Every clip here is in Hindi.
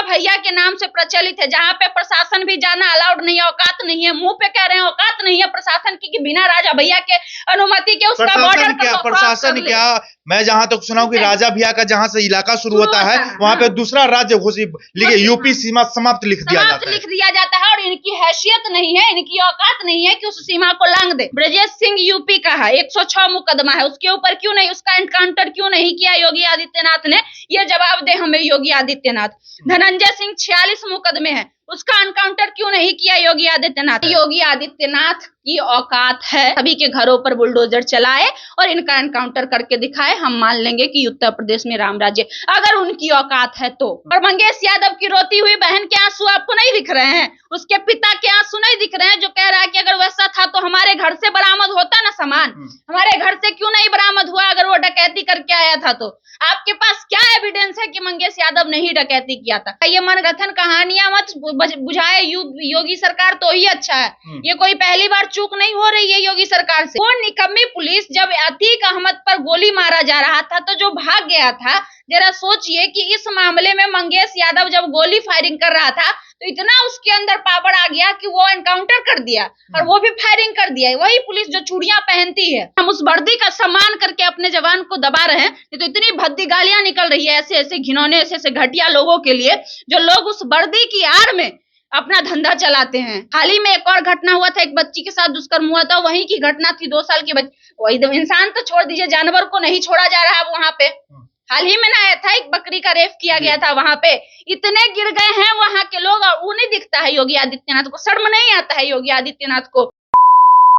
भैया के नाम से प्रचलित है, जहाँ पे प्रशासन भी जाना अलाउड नहीं है, औकात नहीं है, मुंह पे कह रहे हैं औकात नहीं है प्रशासन की कि बिना राजा भैया के अनुमति के उसका बॉर्डर प्रशासन क्या, मैं जहां तक सुना हूं कि राजा भैया का जहां से इलाका शुरू होता है वहां पे दूसरा राज्य लिखे यूपी सीमा समाप्त लिख दिया जाता है और इनकी हैसियत नहीं है, इनकी औकात नहीं है कि उस सीमा को लांघ दे। ब्रजेश सिंह यूपी का है, 106 मुकदमा है, उसके ऊपर क्यों नहीं, उसका एनकाउंटर क्यों नहीं किया योगी आदित्यनाथ ने? ये जवाब दे हमें योगी आदित्यनाथ। धनंजय सिंह 46 मुकदमे हैं, उसका एनकाउंटर क्यों नहीं किया योगी आदित्यनाथ? योगी आदित्यनाथ की औकात है सभी के घरों पर बुलडोजर चलाए और इनका एनकाउंटर करके दिखाए, हम मान लेंगे कि उत्तर प्रदेश में राम राज्य, अगर उनकी औकात है तो। और मंगेश यादव की रोती हुई बहन के आंसू आपको नहीं दिख रहे हैं? उसके पिता के आंसू नहीं दिख रहे हैं, जो कह रहा है कि अगर वैसा था तो हमारे घर से बरामद होता ना सामान, हमारे घर से क्यों नहीं बरामद हुआ अगर वो डकैती करके आया था तो? आपके पास क्या एविडेंस है कि मंगेश यादव ने ही डकैती किया था? ये मनगढ़ंत कहानियां मत बुझाए योगी सरकार, तो ही अच्छा है। ये कोई पहली बार चूक नहीं हो रही है योगी सरकार से। वो निकम्मी पुलिस, जब अतीक अहमद पर गोली मारा जा रहा था तो जो भाग गया था, जरा सोचिए कि इस मामले में मंगेश यादव जब गोली फायरिंग कर रहा था तो इतना उसके अंदर पावर आ गया कि वो एनकाउंटर कर दिया और वो भी फायरिंग कर दिया। वही पुलिस जो चूड़ियां पहनती है, हम उस वर्दी का सम्मान करके अपने जवान को दबा रहे हैं, तो इतनी भद्दी गालियां निकल रही है ऐसे ऐसे घिनौने, ऐसे ऐसे घटिया लोगों के लिए, जो लोग उस वर्दी की आड़ में अपना धंधा चलाते हैं। हाल ही में एक और घटना हुआ था, एक बच्ची के साथ दुष्कर्म हुआ था, वहीं की घटना थी, 2 साल की बच्ची। वही इंसान तो छोड़ दीजिए, जानवर को नहीं छोड़ा जा रहा है वहां पे। हाल ही में ना आया था, एक बकरी का रेप किया गया था वहां पे, इतने गिर गए हैं वहां के लोग और वो नहीं दिखता है योगी आदित्यनाथ को, शर्म नहीं आता है योगी आदित्यनाथ को।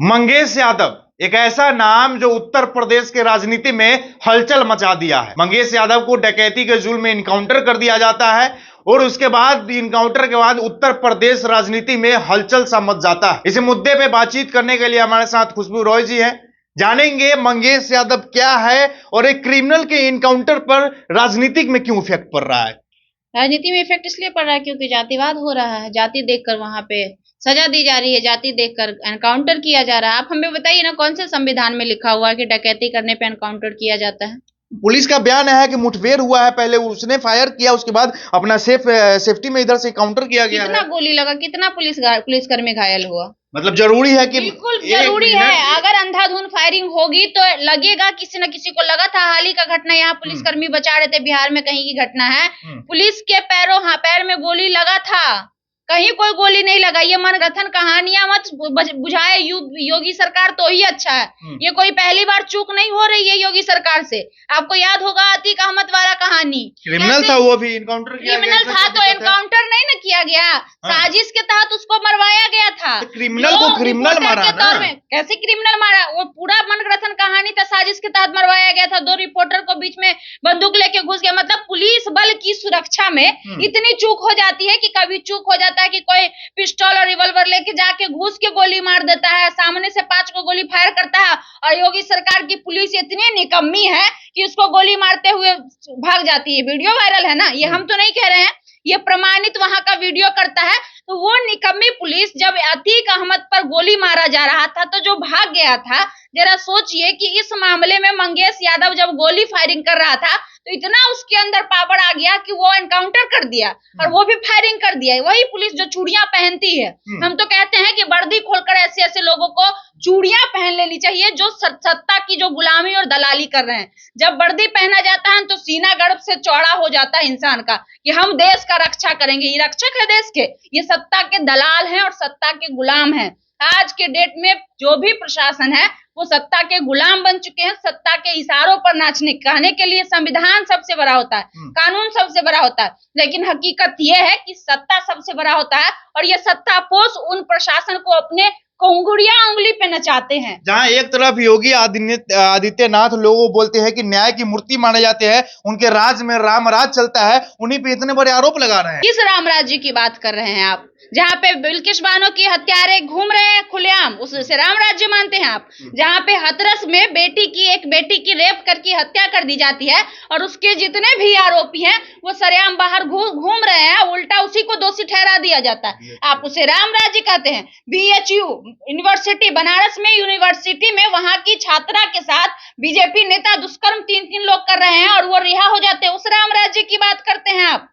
मंगेश यादव एक ऐसा नाम जो उत्तर प्रदेश के राजनीति में हलचल मचा दिया है। मंगेश यादव को डकैती के जुल्म में इनकाउंटर कर दिया जाता है और उसके बाद इनकाउंटर के बाद उत्तर प्रदेश राजनीति में हलचल सा मच जाता है। इस मुद्दे पे बातचीत करने के लिए हमारे साथ खुशबू रॉय जी हैं। जानेंगे मंगेश यादव क्या है और एक क्रिमिनल के इनकाउंटर पर राजनीतिक में क्यों इफेक्ट पड़ रहा है। राजनीति में इफेक्ट इसलिए पड़ रहा है क्योंकि जातिवाद हो रहा है, जाति देखकर वहां पे सजा दी जा रही है, जाति देखकर एनकाउंटर किया जा रहा है। आप हमें बताइए ना, कौन से संविधान में लिखा हुआ है कि डकैती करने पे एनकाउंटर किया जाता है? पुलिस का बयान है कि मुठभेड़ हुआ है, पहले उसने फायर किया, उसके बाद अपना सेफ्टी में इधर से काउंटर किया गया। कितना गोली लगा, कितना पुलिसकर्मी घायल हुआ? मतलब जरूरी है कि बिल्कुल जरूरी है। अगर अंधाधुंध फायरिंग होगी तो लगेगा किसी न किसी को लगा था। हाल ही का घटना यहाँ पुलिसकर्मी बचा रहे थे, बिहार में कहीं की घटना है, पुलिस के पैर में गोली लगा था, कहीं कोई गोली नहीं लगा। ये मनगढ़ंत कहानियां मत बुझाए योगी सरकार, तो ही अच्छा है। ये कोई पहली बार चूक नहीं हो रही है योगी सरकार से। आपको याद होगा अतीक अहमद वाला कहानी, क्रिमिनल था, वो भी इनकाउंटर क्रिमिनल था तो एनकाउंटर नहीं ना किया गया, साजिश के तहत उसको मरवाया गया था। क्रिमिनल को क्रिमिनल मारा ना? कैसे क्रिमिनल मारा? वो पूरा मनगढ़ंत कहानी था, साजिश के तहत मरवाया गया था। 2 रिपोर्टर को बीच में बंदूक लेके घुस गया। मतलब पुलिस बल की सुरक्षा में इतनी चूक हो जाती है कि कभी चूक हो जाता है कि कोई पिस्टल और रिवॉल्वर लेके जाके घुस के गोली मार देता है, सामने से 5 को गोली फायर करता है और योगी सरकार की पुलिस इतनी निकम्मी है कि उसको गोली मारते हुए भाग जाती है। वीडियो वायरल है ना, ये हम तो नहीं कह रहे हैं, ये प्रमाणित वहां का वीडियो करता है। तो वो निकम्मी पुलिस, जब अतीक अहमद पर गोली मारा जा रहा था तो जो भाग गया था, जरा सोचिए कि इस मामले में मंगेश यादव जब गोली फायरिंग कर रहा था तो इतना उसके अंदर पावर आ गया कि वो एनकाउंटर कर दिया और वो भी फायरिंग कर दिया। वही पुलिस जो चूड़ियां पहनती है, हम तो कहते हैं कि वर्दी खोलकर ऐसे ऐसे लोगों को चूड़ियां पहन लेनी चाहिए जो सत्ता की जो गुलामी और दलाली कर रहे हैं। जब वर्दी पहना जाता है तो सीना गर्भ से चौड़ा हो जाता है इंसान का कि हम देश का रक्षा करेंगे। ये रक्षक है देश के, ये सत्ता के दलाल हैं और सत्ता के गुलाम हैं। आज के डेट में जो भी प्रशासन है वो सत्ता के गुलाम बन चुके हैं। सत्ता के इशारों पर नाचने कहने के लिए संविधान सबसे बड़ा होता है, कानून सबसे बड़ा होता है, लेकिन हकीकत ये है कि सत्ता सबसे बड़ा होता है और ये सत्तापोष उन प्रशासन को अपने उंगली पे नचाते हैं। जहां एक तरफ योगी आदित्यनाथ लोगों बोलते हैं कि न्याय की मूर्ति माने जाते हैं, उनके राज में राम राज चलता है, उन्हीं पे इतने बड़े आरोप लगा रहे हैं। किस राम राज्य की बात कर रहे हैं आप? जहाँ पे बिल्किस बानो की हत्यारे घूम रहे हैं खुलेआम, उसे राम राज्य मानते हैं आप? जहाँ पे हाथरस में एक बेटी की रेप करके हत्या कर दी जाती है और उसके जितने भी आरोपी हैं वो सरेआम बाहर घूम रहे हैं, उल्टा उसी को दोषी ठहरा दिया जाता है। आप उसे राम राज्य कहते हैं? BHU यूनिवर्सिटी, बनारस में यूनिवर्सिटी में वहां की छात्रा के साथ बीजेपी नेता दुष्कर्म 3 लोग कर रहे हैं और वो रिहा हो जाते हैं, उस राम राज्य की बात करते हैं आप?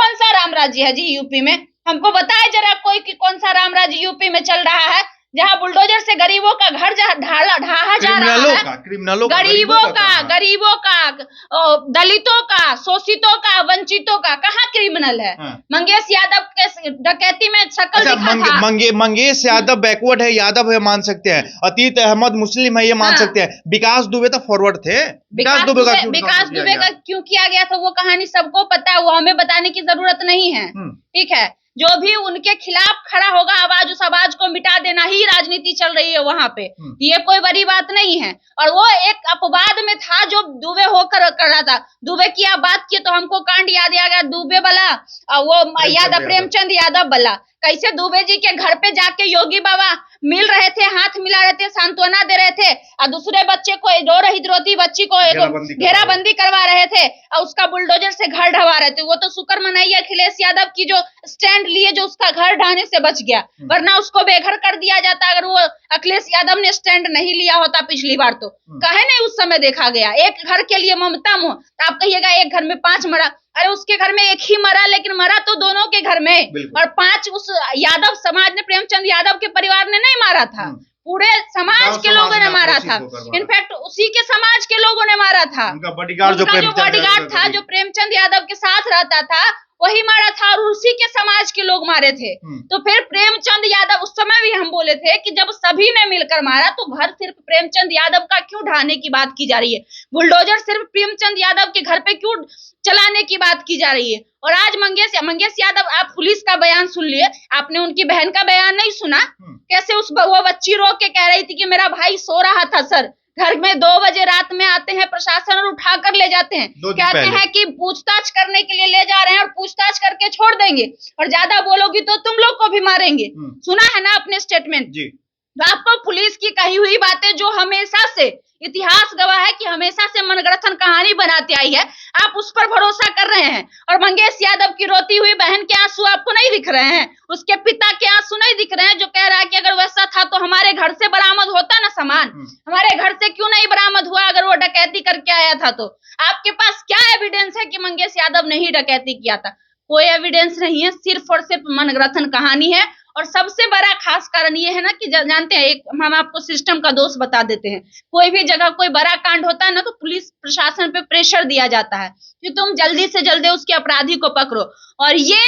कौन सा राम राज्य है जी यूपी में? हमको बताए जरा कोई कि कौन सा राम राज्य यूपी में चल रहा है जहां बुलडोजर से गरीबों का घर ढाहा जा रहा है, क्रिमिनलों गरीबों का, दलितों का, शोषितों का, वंचितों का। कहाँ क्रिमिनल है? मंगेश यादव के डकैती में शकल दिखा था। मंगेश यादव बैकवर्ड है, यादव है मान सकते हैं, अतीत अहमद मुस्लिम है ये मान सकते हैं, विकास दुबे तो फॉरवर्ड थे। विकास दुबे का क्यों किया गया था वो कहानी सबको पता है, वो हमें बताने की जरूरत नहीं है। ठीक है, जो भी उनके खिलाफ खड़ा होगा आवाज, उस आवाज को मिटा देना ही राजनीति चल रही है वहां पे। ये कोई बड़ी बात नहीं है। और वो एक अपवाद में था जो दुबे होकर कर रहा था। दुबे की आप बात किए तो हमको कांड याद आ गया, दुबे वाला, वो यादव प्रेमचंद यादव वाला। कैसे दुबे जी के घर पे जाके योगी बाबा मिल रहे थे, हाथ मिला रहे थे, सांत्वना दे रहे थे, और दूसरे बच्चे को, रो रही द्रोती बच्ची को घेराबंदी करवा रहे थे, और उसका बुलडोजर से घर ढवा रहे थे। वो तो शुक्र मनाइए अखिलेश यादव की जो स्टैंड लिए, जो उसका घर ढाने से बच गया, वरना उसको बेघर कर दिया जाता अगर वो अखिलेश यादव ने स्टैंड नहीं लिया होता पिछली बार। तो कहे नहीं उस समय देखा गया, एक घर के लिए ममता मोह। आप कहिएगा एक घर में 5 मरा, अरे उसके घर में एक ही मरा, लेकिन मरा तो दोनों के घर में, और 5 उस यादव समाज ने, प्रेमचंद यादव के परिवार ने नहीं मारा था, पूरे समाज के लोगों ने मारा था। इनफैक्ट उसी के समाज के लोगों ने मारा था। उनका जो बॉडीगार्ड था, जो प्रेमचंद यादव के साथ रहता था, वही मारा था, और उसी के समाज के लोग मारे थे। तो फिर प्रेमचंद यादव, उस समय भी हम बोले थे कि जब सभी ने मिलकर मारा तो घर सिर्फ प्रेमचंद यादव का क्यों ढाने की बात की जा रही है, बुलडोजर सिर्फ प्रेमचंद यादव के घर पे क्यों चलाने की बात की जा रही है। और आज मंगेश यादव, आप पुलिस का बयान सुन लिए, आपने उनकी बहन का बयान नहीं सुना? कैसे वो बच्ची रो के कह रही थी कि मेरा भाई सो रहा था सर, घर में 2 बजे रात में आते हैं प्रशासन और उठा कर ले जाते हैं, कहते हैं कि पूछताछ करने के लिए ले जा रहे हैं और पूछताछ करके छोड़ देंगे, और ज्यादा बोलोगी तो तुम लोग को भी मारेंगे। सुना है ना आपने स्टेटमेंट? तो आपको पुलिस की कही हुई बातें, जो हमेशा से इतिहास गवाह है कि हमेशा से मनगढ़ंत कहानी बनाती आई है, आप उस पर भरोसा कर रहे हैं। और मंगेश यादव की रोती हुई बहन के आंसू आपको नहीं दिख रहे हैं, उसके पिता के आंसू नहीं दिख रहे हैं, जो कह रहा है कि अगर वैसा था तो हमारे घर से बरामद होता ना सामान, हमारे घर से क्यों नहीं बरामद हुआ अगर वो डकैती करके आया था? तो आपके पास क्या एविडेंस है कि मंगेश यादव ने ही डकैती किया था? कोई एविडेंस नहीं है, सिर्फ और सिर्फ मनगढ़ंत कहानी है। और सबसे बड़ा खास कारण ये है ना कि जानते हैं, एक हम आपको सिस्टम का दोष बता देते हैं, कोई भी जगह कोई बड़ा कांड होता है ना तो पुलिस प्रशासन पे प्रेशर दिया जाता है कि तुम जल्दी से जल्दी उसके अपराधी को पकड़ो। और ये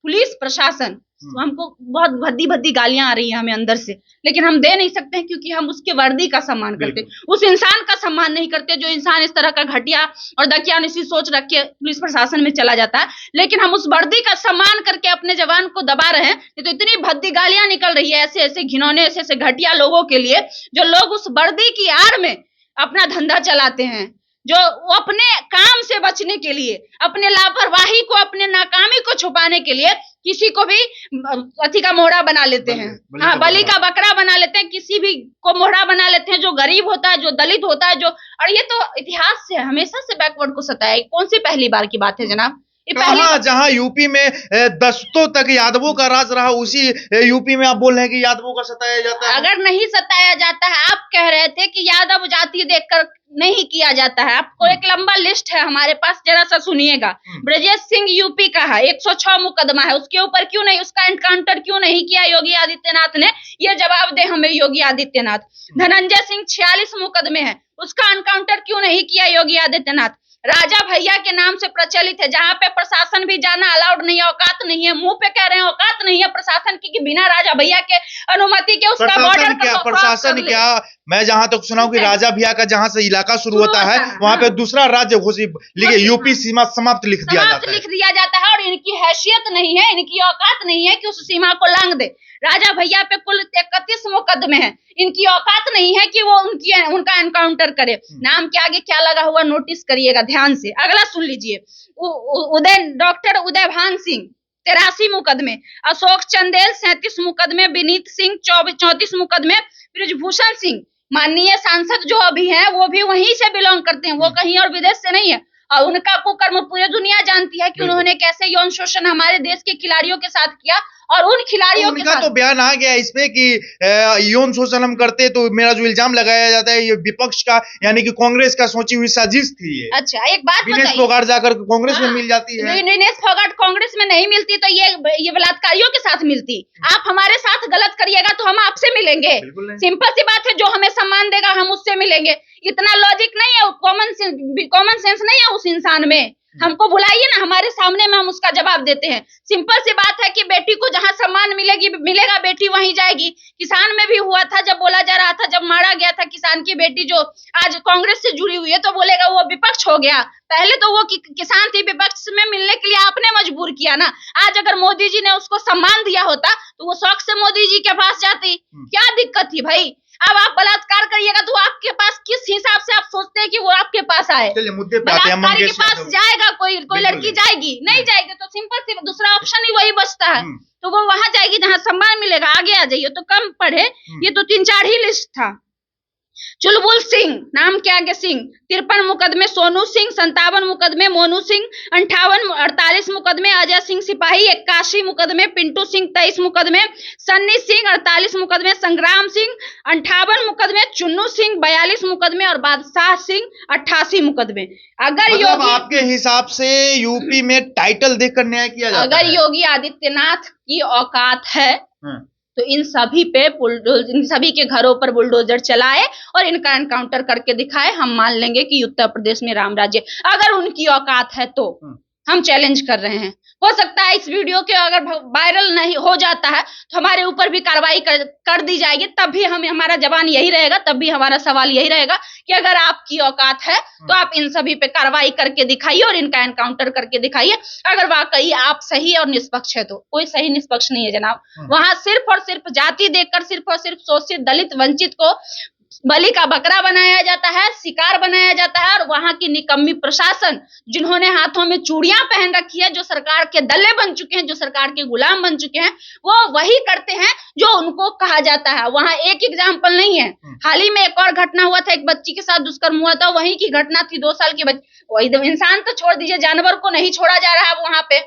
पुलिस प्रशासन, हमको बहुत भद्दी गालियां आ रही है हमें अंदर से, लेकिन हम दे नहीं सकते हैं क्योंकि हम उसके वर्दी का सम्मान करते, उस इंसान का सम्मान नहीं करते जो इंसान इस तरह का घटिया और दकियानुसी सोच रख के पुलिस प्रशासन में चला जाता है। लेकिन हम उस वर्दी का सम्मान करके अपने जवान को दबा रहे हैं। तो इतनी भद्दी गालियां निकल रही है ऐसे ऐसे घिनौने, ऐसे ऐसे घटिया लोगों के लिए, जो लोग उस वर्दी की आड़ में अपना धंधा चलाते हैं, जो वो अपने काम से बचने के लिए, अपने लापरवाही को, अपने नाकामी को छुपाने के लिए किसी को भी अथी का मोहरा बना लेते हैं, हाँ, बलि का बकरा बना लेते हैं, किसी भी को मोहरा बना लेते हैं, जो गरीब होता है, जो दलित होता है, जो, और ये तो इतिहास से हमेशा से बैकवर्ड को सताया। कौन सी पहली बार की बात है जनाब? जहां यूपी में दशकों तक यादवों का राज रहा, उसी यूपी में आप बोल रहे हैं कि यादवों का सताया जाता है? अगर नहीं सताया जाता है, आप कह रहे थे कि यादव जाति देखकर नहीं किया जाता है, आपको एक लंबा लिस्ट है हमारे पास, जरा सा सुनिएगा। ब्रजेश सिंह यूपी का है, 106 मुकदमा है, उसके ऊपर क्यों नहीं, उसका एनकाउंटर क्यों नहीं किया योगी आदित्यनाथ ने? ये जवाब दे हमें योगी आदित्यनाथ। धनंजय सिंह 46 मुकदमे है, उसका एनकाउंटर क्यों नहीं किया योगी आदित्यनाथ? राजा भैया के नाम से प्रचलित है, जहां पे प्रशासन भी जाना अलाउड नहीं है, औकात नहीं है, मुंह पे कह रहे हैं औकात नहीं है प्रशासन की कि बिना राजा भैया के अनुमति के उसका बॉर्डर क्या प्रशासन क्या? मैं जहां तक सुना हूं कि राजा भैया का जहां से इलाका शुरू होता है वहां पे दूसरा राज्य घोषित, यूपी सीमा समाप्त लिख दिया जाता है, और इनकी हैसियत नहीं है, इनकी औकात नहीं है कि उस सीमा को लांघ दे। राजा भैया पे कुल 31 मुकदमे हैं, इनकी औकात नहीं है कि वो उनका एनकाउंटर करे। नाम के आगे क्या लगा हुआ नोटिस करिएगा ध्यान से। अगला सुन लीजिए, डॉक्टर उदयभान सिंह 83 मुकदमे, अशोक चंदेल 37 मुकदमे, विनीत सिंह 34 मुकदमे, ब्रिजभूषण सिंह माननीय सांसद जो अभी हैं वो भी वहीं से बिलोंग करते हैं, वो कहीं और विदेश से नहीं है, और उनका कुकर्म पूरी दुनिया जानती है कि उन्होंने कैसे यौन शोषण हमारे देश के खिलाड़ियों के साथ किया और उन खिलाड़ियों के उनका साथ तो बयान आ गया इस पे कि यौन शोषण हम करते तो मेरा जो इल्जाम लगाया जाता है ये विपक्ष का यानी कि कांग्रेस का सोची हुई साजिश थी ये। अच्छा एक बात विनेश बताइए, फोगाट जाकर कांग्रेस में हाँ, मिल जाती है। विनेश फोगाट कांग्रेस में नहीं मिलती तो ये बलात्कारियों के साथ मिलती। आप हमारे साथ गलत करिएगा तो हम आपसे मिलेंगे, सिंपल सी बात है। जो हमें सम्मान देगा हम उससे मिलेंगे। इतना लॉजिक नहीं है, कॉमन सेंस नहीं है उस इंसान में। हमको बुलाइए ना, हमारे सामने में हम उसका जवाब देते हैं। सिंपल सी बात है कि बेटी को जहां सम्मान मिलेगा बेटी वहीं जाएगी। किसान में भी हुआ था, जब बोला जा रहा था, जब मारा गया था किसान की बेटी जो आज कांग्रेस से जुड़ी हुई है, तो बोलेगा वो विपक्ष हो गया। पहले तो वो किसान थी, विपक्ष में मिलने के लिए आपने मजबूर किया ना। आज अगर मोदी जी ने उसको सम्मान दिया होता तो वो शौक से मोदी जी के पास जाती। क्या दिक्कत थी भाई? अब आप बलात्कार करिएगा तो आपके पास किस हिसाब से आप सोचते हैं कि वो आपके पास आए? चलिए मुद्दे पे आते हैं। बलात्कारी के पास जाएगा कोई लड़की जाएगी? नहीं जाएगी। तो सिंपल सी दूसरा ऑप्शन ही वही बचता है। तो वो वहां जाएगी जहां सम्मान मिलेगा। आगे आ जाइए। तो कम पढ़े, ये तो 3-4 ही लिस्ट था। चुलबुल सिंह, नाम के आगे सिंह, 53 मुकदमे सोनू सिंह, 57 मुकदमे मोनू सिंह, 48 मुकदमे अजय सिंह सिपाही, 81 मुकदमे पिंटू सिंह, 23 मुकदमे सन्नी सिंह, 48 मुकदमे संग्राम सिंह, 58 मुकदमे चुन्नू सिंह, 42 मुकदमे और बादशाह सिंह, 88 मुकदमे। अगर मतलब आपके हिसाब से यूपी में टाइटल देखकर न्याय किया जाता है? अगर योगी आदित्यनाथ की औकात है तो इन सभी के घरों पर बुलडोजर चलाए और इनका एनकाउंटर करके दिखाए। हम मान लेंगे कि उत्तर प्रदेश में राम राज्य, अगर उनकी औकात है तो। हम चैलेंज कर रहे हैं। हो सकता है इस वीडियो के अगर वायरल नहीं हो जाता है तो हमारे ऊपर भी कार्रवाई कर दी जाएगी। तब भी हमारा जवाब यही रहेगा, तब भी हमारा सवाल यही रहेगा कि अगर आपकी औकात है तो आप इन सभी पे कार्रवाई करके दिखाइए और इनका एनकाउंटर करके दिखाइए। अगर वाकई आप सही और निष्पक्ष है तो। कोई सही निष्पक्ष नहीं है जनाब। वहां सिर्फ और सिर्फ जाति देखकर सिर्फ और सिर्फ शोषित दलित वंचित को बलि का बकरा बनाया जाता है, शिकार बनाया जाता है। और वहां की निकम्मी प्रशासन जिन्होंने हाथों में चूड़ियां पहन रखी है, जो सरकार के दल्ले बन चुके हैं, जो सरकार के गुलाम बन चुके हैं, वो वही करते हैं जो उनको कहा जाता है। वहां एक एग्जाम्पल नहीं है। हाल ही में एक और घटना हुआ था, एक बच्ची के साथ दुष्कर्म हुआ था। वहीं की घटना थी, 2 साल की बच्ची। वही इंसान तो छोड़ दीजिए, जानवर को नहीं छोड़ा जा रहा है वहां पे।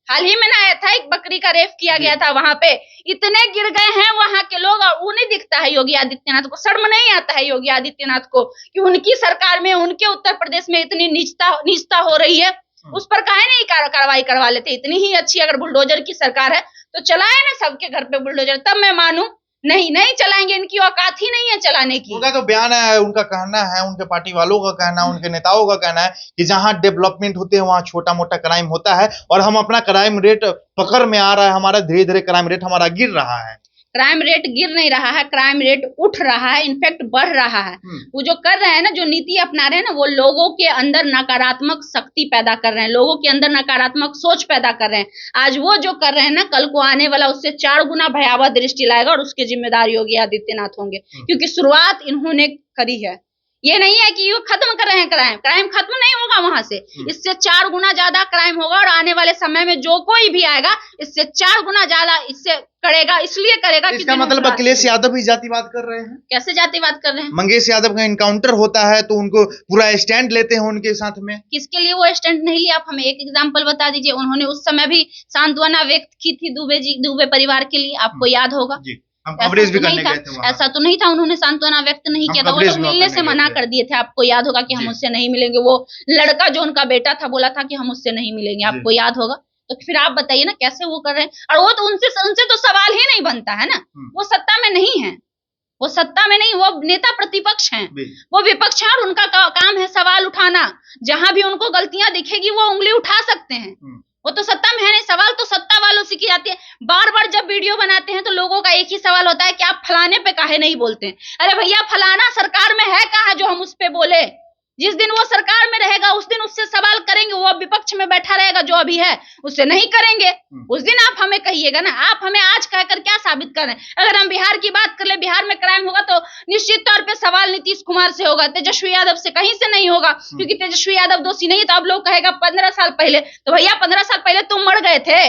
हाल ही में ना आया था, एक बकरी का रेप किया गया था वहां पे। इतने गिर गए हैं वहां के लोग और उन्हें दिखता है योगी आदित्यनाथ को। शर्म नहीं आता है योगी आदित्यनाथ को कि उनकी सरकार में, उनके उत्तर प्रदेश में इतनी नीचता हो रही है। उस पर काहे नहीं कार्रवाई करवा लेते? इतनी ही अच्छी अगर बुलडोजर की सरकार है तो चलाए ना सबके घर पे बुलडोजर, तब मैं मानूं। नहीं चलाएंगे, इनकी औकात ही नहीं है चलाने की। उनका तो बयान है, उनका कहना है, उनके पार्टी वालों का कहना है, उनके नेताओं का कहना है कि जहां डेवलपमेंट होते हैं वहां छोटा मोटा क्राइम होता है और हम अपना क्राइम रेट पकड़ में आ रहा है, हमारा धीरे धीरे क्राइम रेट हमारा गिर रहा है। क्राइम रेट गिर नहीं रहा है, क्राइम रेट उठ रहा है, इनफैक्ट बढ़ रहा है। वो जो कर रहे हैं ना, जो नीति अपना रहे हैं ना, वो लोगों के अंदर नकारात्मक शक्ति पैदा कर रहे हैं, लोगों के अंदर नकारात्मक सोच पैदा कर रहे हैं। आज वो जो कर रहे हैं ना, कल को आने वाला उससे 4 गुना भयावह दृष्टि लाएगा और उसके जिम्मेदार योगी आदित्यनाथ होंगे। क्योंकि शुरुआत इन्होंने करी है। ये नहीं है कि वो खत्म कर रहे हैं क्राइम खत्म नहीं होगा वहां से। इससे 4 गुना ज्यादा क्राइम होगा और आने वाले समय में जो कोई भी आएगा इससे 4 गुना ज्यादा इससे करेगा। इसलिए करेगा इसका मतलब अखिलेश यादव भी जातिवाद कर रहे हैं। कैसे जातिवाद कर रहे हैं? मंगेश यादव का इनकाउंटर होता है तो उनको पूरा स्टैंड लेते हैं उनके साथ में। किसके लिए वो स्टैंड नहीं लिया? आप हमें एक एग्जाम्पल बता दीजिए। उन्होंने उस समय भी सांत्वना व्यक्त की थी दुबे परिवार के लिए, आपको याद होगा। हम कवरेज भी करने गए थे वहां। ऐसा तो नहीं था, उन्होंने सांत्वना व्यक्त नहीं किया था। वो तो मिलने से मना कर दिए थे, आपको याद होगा कि हम उससे नहीं मिलेंगे। वो लड़का जो उनका बेटा था बोला था कि हम उससे नहीं मिलेंगे, आपको याद होगा। तो फिर आप बताइए ना कैसे वो कर रहे हैं? और वो तो उनसे तो सवाल ही नहीं बनता है ना। वो सत्ता में नहीं है, वो सत्ता में नहीं, वो नेता प्रतिपक्ष हैं, वो विपक्ष है और उनका काम है सवाल उठाना। जहां भी उनको गलतियां दिखेगी वो उंगली उठा सकते हैं। वो तो सत्ता में है नहीं, सवाल तो सत्ता वालों से की जाती है। बार बार जब वीडियो बनाते हैं तो लोगों का एक ही सवाल होता है कि आप फलाने पे काहे नहीं बोलते हैं? अरे भैया, फलाना सरकार में है कहाँ जो हम उस पे बोले? जिस दिन वो सरकार में रहेगा उस दिन उससे सवाल करेंगे। वो विपक्ष में बैठा रहेगा जो अभी है, उससे नहीं करेंगे। उस दिन आप हमें कहिएगा ना। आप हमें आज कहकर क्या साबित कर रहे हैं? अगर हम बिहार की बात कर ले, बिहार में क्राइम होगा तो निश्चित तौर पे सवाल नीतीश कुमार से होगा, तेजस्वी यादव से कहीं से नहीं होगा। क्योंकि तेजस्वी यादव दोषी नहीं। तो अब लोग कहेगा 15 साल पहले, तो भैया 15 साल पहले तुम मर गए थे,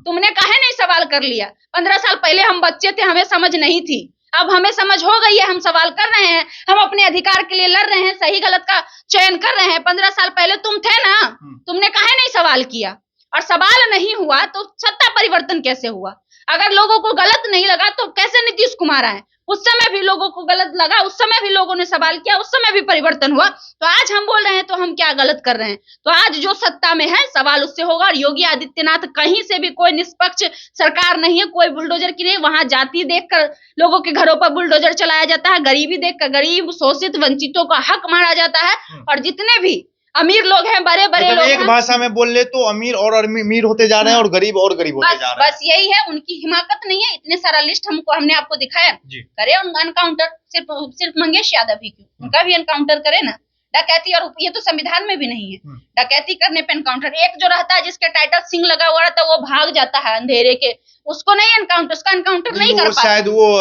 तुमने काहे नहीं सवाल कर लिया? 15 साल पहले हम बच्चे थे, हमें समझ नहीं थी। अब हमें समझ हो गई है, हम सवाल कर रहे हैं, हम अपने अधिकार के लिए लड़ रहे हैं, सही गलत का चयन कर रहे हैं। 15 साल पहले तुम थे ना, तुमने काहे नहीं सवाल किया? और सवाल नहीं हुआ तो सत्ता परिवर्तन कैसे हुआ? अगर लोगों को गलत नहीं लगा तो कैसे नीतीश कुमार आए? उस समय भी लोगों को गलत लगा, उस समय भी लोगों ने सवाल किया, उस समय भी परिवर्तन हुआ। तो आज हम बोल रहे हैं तो हम क्या गलत कर रहे हैं? तो आज जो सत्ता में है सवाल उससे होगा। और योगी आदित्यनाथ कहीं से भी कोई निष्पक्ष सरकार नहीं है, कोई बुलडोजर की नहीं। वहां जाति देखकर लोगों के घरों पर बुलडोजर चलाया जाता है, गरीबी देखकर गरीब शोषित वंचितों का हक मारा जाता है। और जितने भी अमीर लोग हैं, बड़े बड़े लोग एक हैं, भाषा में बोल ले तो अमीर और अमीर होते जा रहे हैं और गरीब होते जा रहे हैं। बस यही है, उनकी हिमाकत नहीं है। इतने सारा लिस्ट हमने आपको दिखाया, करे उनका एनकाउंटर। सिर्फ मंगेश यादव ही क्यों, उनका भी एनकाउंटर करे ना। डकैती, और ये तो संविधान में भी नहीं है, डकैती करने पे एनकाउंटर। एक जो रहता है जिसके टाइटल सिंह लगा हुआ रहता है, वो भाग जाता है अंधेरे के, उसको नहीं एनकाउंटर, उसका एनकाउंटर नहीं कर पाता। शायद वो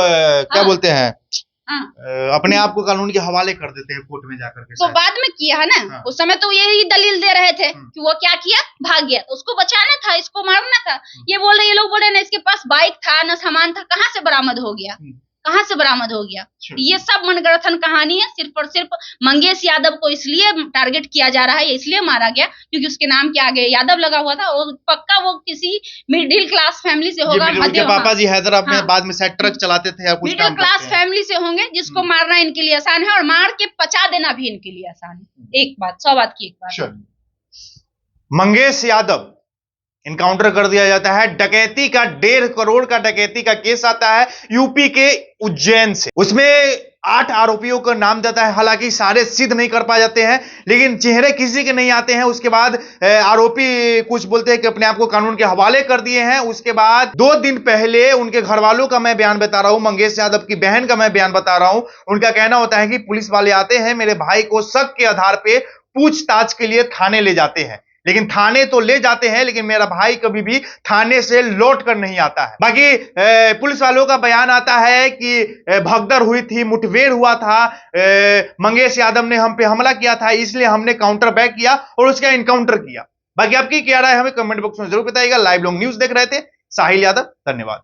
क्या बोलते हैं, अपने आप को कानून के हवाले कर देते हैं कोर्ट में जाकर के। तो बाद में किया है ना, उस समय तो यही दलील दे रहे थे कि वो क्या किया, भाग गया। तो उसको बचाना था, इसको मारना था। ये लोग बोल रहे ना इसके पास बाइक था ना सामान था, कहाँ से बरामद हो गया, कहाँ से बरामद हो गया? ये सब मनगढ़ंत कहानी है। सिर्फ और सिर्फ मंगेश यादव को इसलिए टारगेट किया जा रहा है, इसलिए मारा गया क्योंकि उसके नाम के आगे यादव लगा हुआ था। और पक्का वो किसी मिडिल क्लास फैमिली से होगा। उनके पापा जी हैदराबाद में बाद में शायद ट्रक चलाते थे या कुछ मिडिल क्लास फैमिली से होंगे, जिसको मारना इनके लिए आसान है और मार के पचा देना भी इनके लिए आसान है। एक बात, 100 बात की एक बात। मंगेश यादव इनकाउंटर कर दिया जाता है। डकैती का 1.5 करोड़ का डकैती का केस आता है यूपी के उज्जैन से। उसमें 8 आरोपियों का नाम देता है। हालांकि सारे सिद्ध नहीं कर पा जाते हैं, लेकिन चेहरे किसी के नहीं आते हैं। उसके बाद आरोपी कुछ बोलते हैं कि अपने आप को कानून के हवाले कर दिए हैं। उसके बाद 2 दिन पहले उनके घर वालों का मैं बयान बता रहा हूं, मंगेश यादव की बहन का मैं बयान बता रहा हूं। उनका कहना होता है कि पुलिस वाले आते हैं, मेरे भाई को शक के आधार पर पूछताछ के लिए थाने ले जाते हैं। लेकिन थाने तो ले जाते हैं, लेकिन मेरा भाई कभी भी थाने से लौट कर नहीं आता है। बाकी पुलिस वालों का बयान आता है कि भगदड़ हुई थी, मुठभेड़ हुआ था, मंगेश यादव ने हम पे हमला किया था, इसलिए हमने काउंटर बैक किया और उसका इनकाउंटर किया। बाकी आपकी क्या राय हमें कमेंट बॉक्स में जरूर बताइएगा। लाइव लोग न्यूज देख रहे थे, साहिल यादव, धन्यवाद।